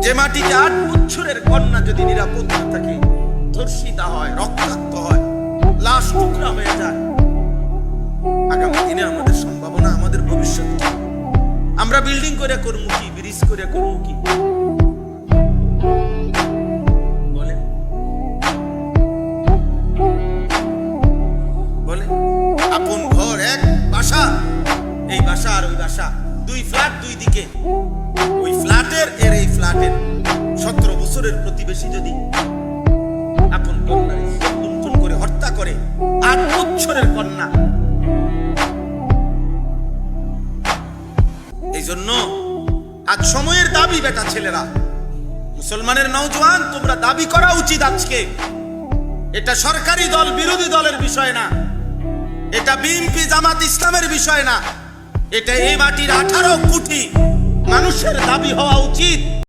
যে মাটিতে 8 বছরের কন্যা যদি নিরাপদ না থাকে, ধর্ষিতা হয়, রক্তাক্ত হয়, লাশ টুকরা হয়ে যায়, আগামী দিনে আমাদের সম্ভাবনা, আমাদের ভবিষ্যৎ কি? আমরা বিল্ডিং করে করবো কি, ব্রিজ করে করবো কি? বলে বলে আপন ঘর এক বাসা, এই বাসা আর ওই বাসা, 2 ফ্ল্যাট 2 দিকে, ওই ফ্ল্যাটের এর এই ফ্ল্যাটের 17 বছরের প্রতিবেশী যদি আপন কন্যার লুণ্ঠন করে হত্যা করে, 8 বছরের কন্যা। এই জন্য আজ সময়ের দাবি, বেটা ছেলেরা, মুসলমানের নওজোয়ান, তোমরা দাবি করা উচিত আজকে। এটা সরকারি দল বিরোধী দলের বিষয় না, এটা বিএনপি জামাত ইসলামের বিষয় না, এটা এই মাটির 18 কোটি মানুষের দাবি হওয়া উচিত।